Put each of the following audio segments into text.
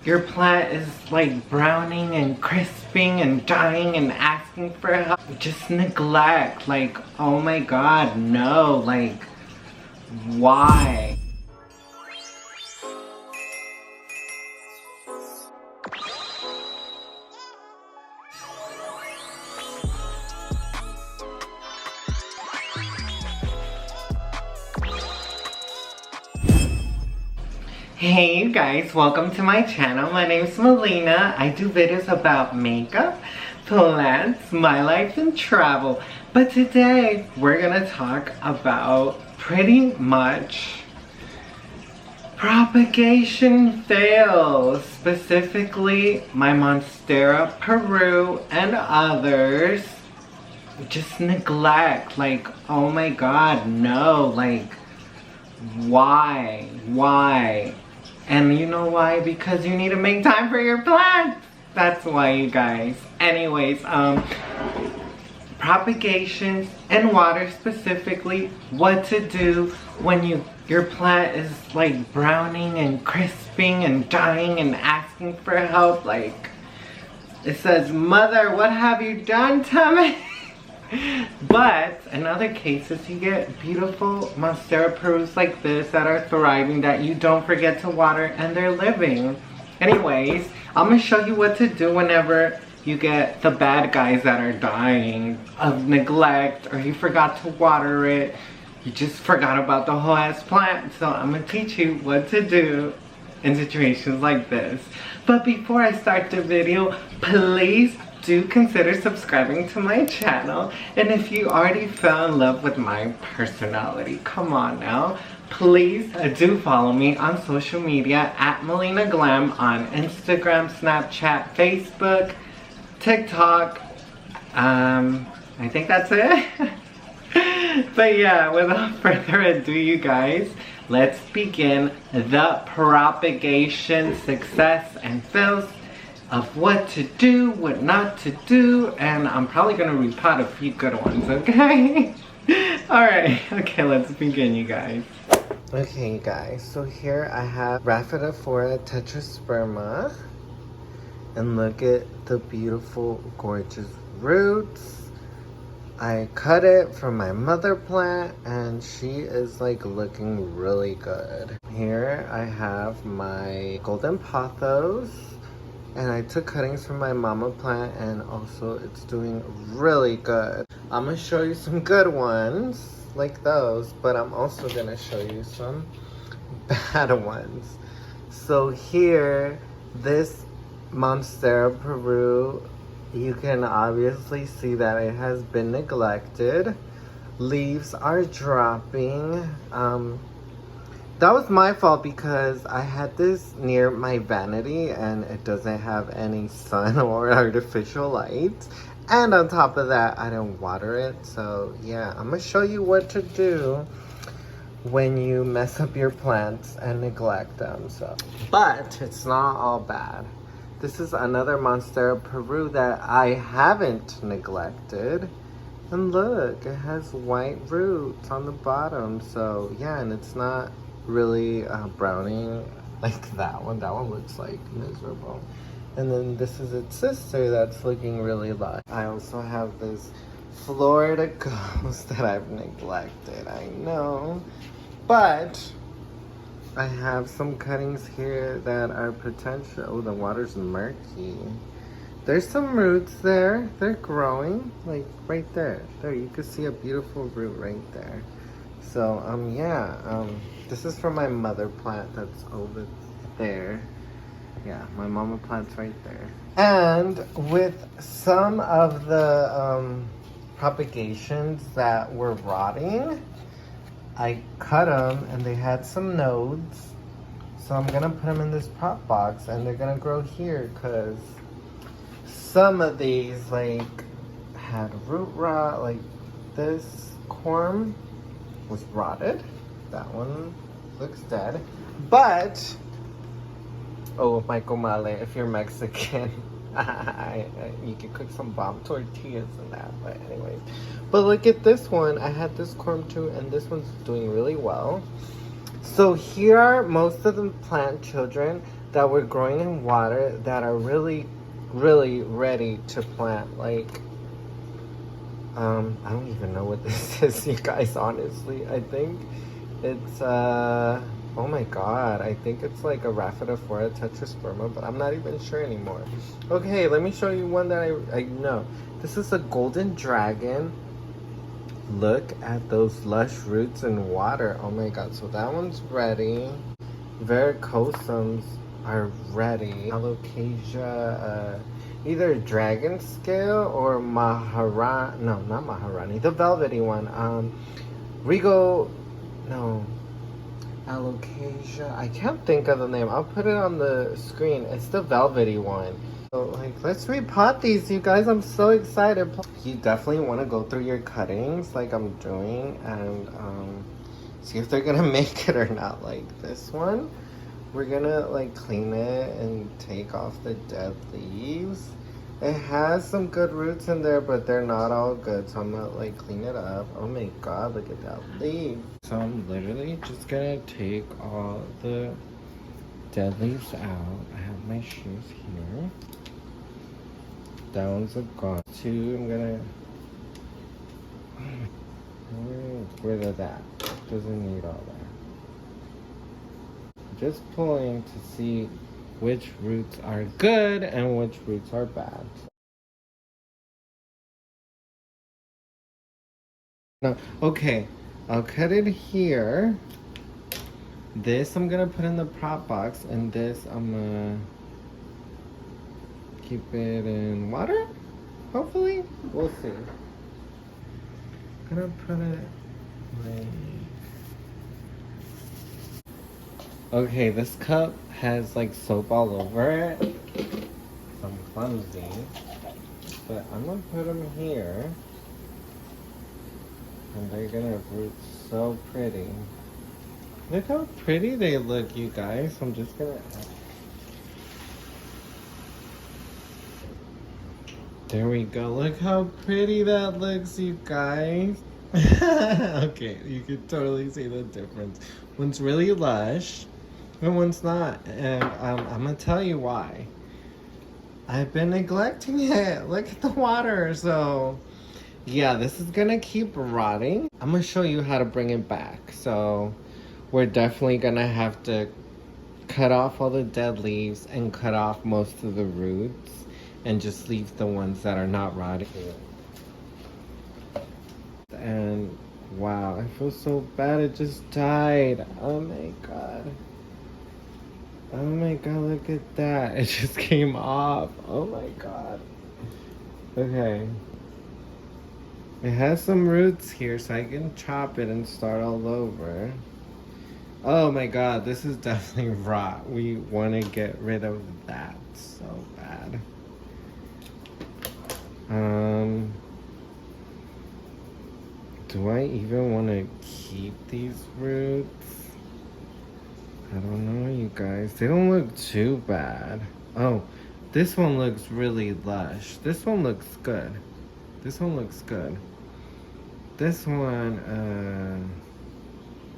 your plant is like browning and crisping and dying and asking for help, just neglect. Like, oh my god, no. Like, why? Hey you guys, welcome to my channel. My name is Melina. I do videos about makeup, plants, my life, and travel. But today, we're gonna talk about pretty much propagation fails. Specifically, my Monstera Peru and others. Just neglect. Like, oh my god, no. Like, why? And you know why? Because you need to make time for your plants. That's why, you guys. Anyways, propagations and water specifically, what to do when your plant is like browning and crisping and dying and asking for help. Like, it says, "Mother, what have you done to me?" But in other cases, you get beautiful Monstera Perus like this that are thriving, that you don't forget to water, and they're living. Anyways, I'm gonna show you what to do whenever you get the bad guys that are dying of neglect, or you forgot to water it, you just forgot about the whole ass plant. So I'm gonna teach you what to do in situations like this. But before I start the video, please do consider subscribing to my channel. And if you already fell in love with my personality, come on now, please do follow me on social media at Melina Glam on Instagram, Snapchat, Facebook, TikTok. I think that's it. But yeah, without further ado, you guys, let's begin the propagation success and fails of what to do, what not to do, and I'm probably gonna repot a few good ones, okay? Alright, okay, let's begin, you guys. Okay, you guys, so here I have Rhaphidophora tetrasperma, and look at the beautiful, gorgeous roots. I cut it from my mother plant, and she is like looking really good. Here I have my golden pothos. And I took cuttings from my mama plant, and also it's doing really good. I'm gonna show you some good ones like those, but I'm also gonna show you some bad ones. So here, this Monstera Peru, you can obviously see that it has been neglected. Leaves are dropping. That was my fault because I had this near my vanity and it doesn't have any sun or artificial light. And on top of that, I didn't water it. So yeah, I'm gonna show you what to do when you mess up your plants and neglect them. But it's not all bad. This is another Monstera Peru that I haven't neglected. And look, it has white roots on the bottom. So yeah, and it's not really browning like that one. That one looks like miserable. And then this is its sister that's looking really lush. I also have this Florida Ghost that I've neglected, I know. But I have some cuttings here that are potential. Oh, the water's murky. There's some roots there. They're growing, like right there. There, you can see a beautiful root right there. So, this is from my mother plant that's over there. Yeah, my mama plant's right there. And with some of the propagations that were rotting, I cut them and they had some nodes. So I'm gonna put them in this prop box and they're gonna grow here because some of these like had root rot, like this corm was rotted. That one looks dead. But, oh, Michael Male, if you're Mexican, you can cook some bomb tortillas and that. But anyways, but look at this one. I had this corm too, and this one's doing really well. So here are most of the plant children. that we're growing in water that are really, really ready to plant. Like, I don't even know what this is, you guys, honestly. I think it's, oh my god, I think it's like a Rhaphidophora tetrasperma, but I'm not even sure anymore. Okay, let me show you one that I know. This is a golden dragon. Look at those lush roots and water. Oh my god, so that one's ready. Varicosums are ready. Alocasia, either dragon scale or Maharani. No, not Maharani. The velvety one. Regal. No. Alocasia. I can't think of the name. I'll put it on the screen. It's the velvety one. So, like, let's repot these, you guys. I'm so excited. You definitely want to go through your cuttings like I'm doing and see if they're gonna make it or not. Like this one, we're gonna like clean it and take off the dead leaves. It has some good roots in there, but they're not all good, so I'm gonna like clean it up. Oh my god, look at that leaf. So I'm literally just gonna take all the dead leaves out. I have my shoes here. That one's a gone. Two, I'm gonna get rid of that. Doesn't need all that. Just pulling to see which roots are good and which roots are bad. No, okay, I'll cut it here. This I'm gonna put in the prop box, and this I'm gonna keep it in water, hopefully. We'll see. I'm gonna put it like... Okay, this cup has like soap all over it. I'm clumsy, but I'm gonna put them here. And they're gonna root so pretty. Look how pretty they look, you guys. I'm just gonna... There we go. Look how pretty that looks, you guys. Okay, you can totally see the difference. One's really lush and one's not. And I'm gonna tell you why. I've been neglecting it. Look at the water. So yeah, this is gonna keep rotting. I'm gonna show you how to bring it back. So we're definitely gonna have to cut off all the dead leaves and cut off most of the roots and just leave the ones that are not rotting. And wow, I feel so bad, it just died. Oh my god. Oh my god, look at that. It just came off. Oh my god. Okay. It has some roots here, so I can chop it and start all over. Oh my god, this is definitely rot. We want to get rid of that so bad. Do I even want to keep these roots? I don't know, you guys. They don't look too bad. Oh, this one looks really lush. This one looks good. This one looks good. This one,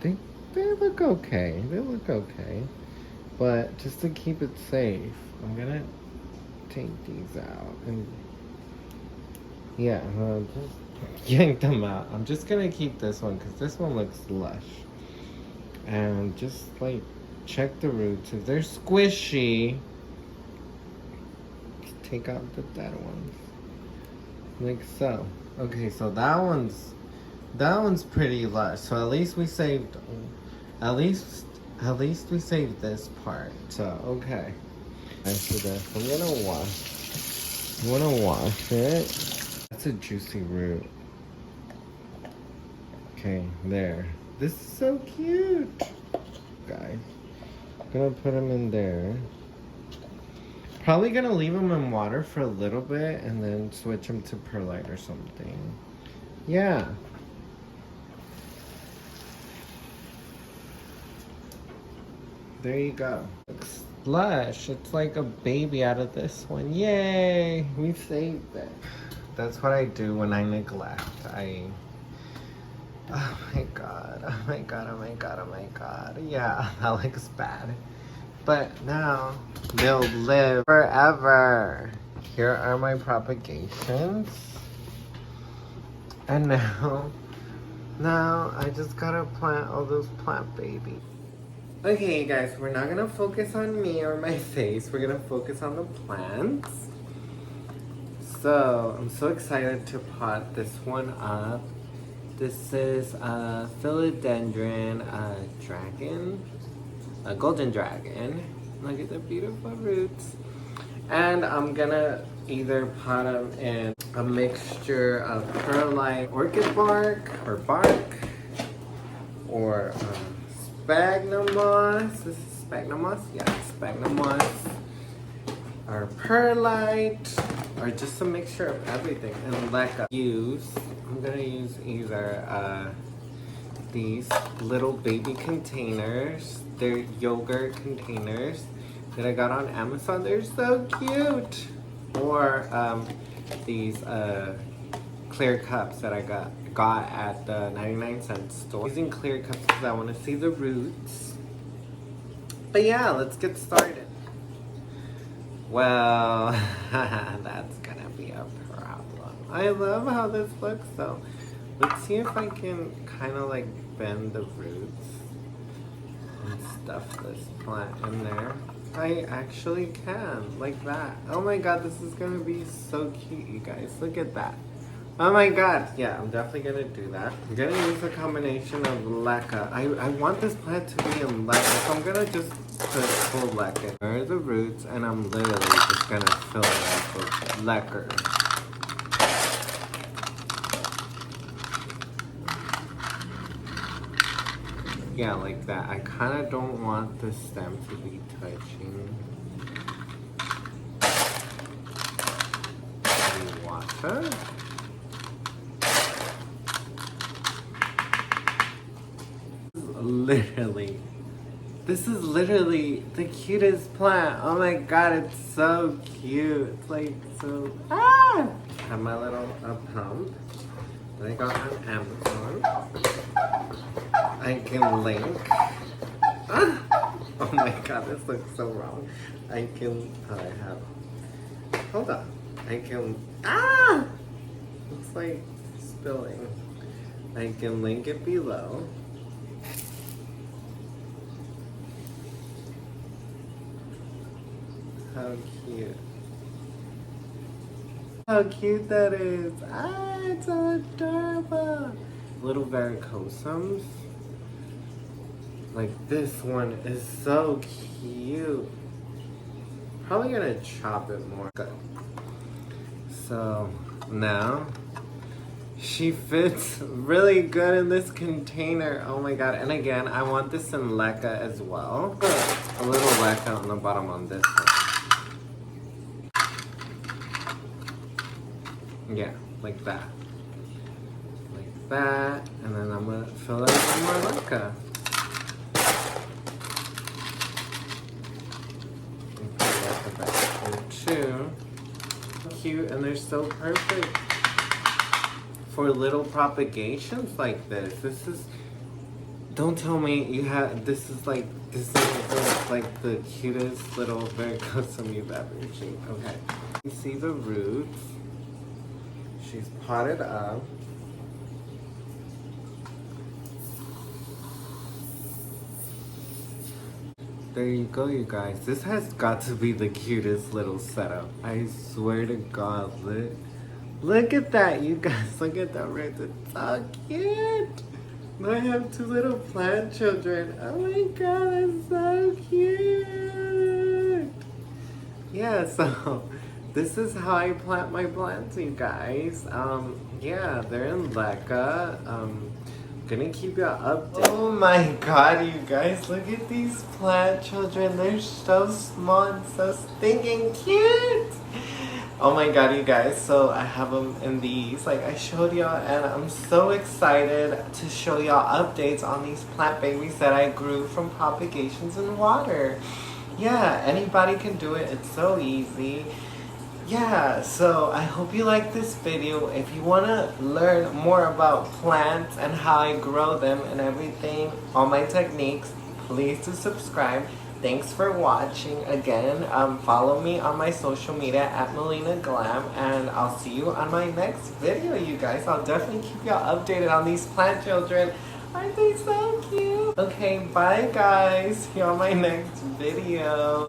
they look okay. They look okay. But just to keep it safe, I'm gonna take these out and yeah, just yank them out. I'm just gonna keep this one because this one looks lush. And just like check the roots. If they're squishy, just take out the dead ones. Like so. Okay, so that one's pretty lush. So at least we saved at least we saved this part. So okay. After this, I'm gonna wash it. That's a juicy root. Okay, there. This is so cute, guys. I'm gonna put them in there. Probably gonna leave them in water for a little bit and then switch them to perlite or something. Yeah. There you go. Looks lush. It's like a baby out of this one. Yay! We saved it. That's what I do when I neglect. Oh my god, oh my god, oh my god, oh my god. Yeah, that looks bad. but now they'll live forever. Here are my propagations. And now I just gotta plant all those plant babies. Okay, guys, we're not gonna focus on me or my face. We're gonna focus on the plants. So, I'm so excited to pot this one up. This is a philodendron dragon, a golden dragon. Look at the beautiful roots. And I'm gonna either pot them in a mixture of perlite orchid bark or sphagnum moss. This is sphagnum moss? Yeah, sphagnum moss. Or perlite, or just a mixture of everything. And I'm gonna use either these little baby containers. They're yogurt containers that I got on Amazon. They're so cute. Or these clear cups that I got at the 99-cent store. Using clear cups because I want to see the roots. But yeah, let's get started. Well, that's gonna be a problem. I love how this looks though. Let's see if I can kind of like bend the roots and stuff this plant in there. I actually can, like that. Oh my god, this is gonna be so cute, you guys. Look at that. Oh my god. Yeah, I'm definitely gonna do that. I'm gonna use a combination of leca. I want this plant to be in leca, so I'm gonna just put full leca. There are the roots, and I'm literally just gonna fill it up with leca. Yeah, like that. I kind of don't want the stem to be touching the water. This is literally the cutest plant. Oh my god, it's so cute. It's like so. I have my little pump that I got on Amazon. I can link. Oh my god, this looks so wrong. I have. Hold on. I can. Looks like spilling. I can link it below. How cute. How cute that is. It's so adorable. Little varicosums. Like this one is so cute. Probably gonna chop it more. Good. So now she fits really good in this container. Oh my god. And again, I want this in leca as well. A little leca on the bottom on this one. Yeah, like that. Like that. And then I'm gonna fill it with more leca. Too cute, and they're so perfect for little propagations like this. This is, don't tell me you have, this is like the cutest little varicosum you've ever seen. Okay, you see the roots. She's potted up. There you go, you guys. This has got to be the cutest little setup. I swear to God. Look at that, you guys. Look at that roots. It's so cute. Now I have two little plant children. Oh my god, that's so cute. Yeah, so this is how I plant my plants, you guys. Yeah, they're in leca. Gonna keep you updated. Oh my god, you guys, look at these plant children. They're so small and so stinking cute. Oh my god, you guys, so I have them in these like I showed y'all, and I'm so excited to show y'all updates on these plant babies that I grew from propagations in water. Yeah, anybody can do it. It's so easy. Yeah, so I hope you like this video. If you want to learn more about plants and how I grow them and everything, all my techniques, please do subscribe. thanks for watching again. Follow me on my social media at Melina Glam, and I'll see you on my next video, you guys. I'll definitely keep y'all updated on these plant children. Aren't they so cute? Okay, bye guys. See you on my next video.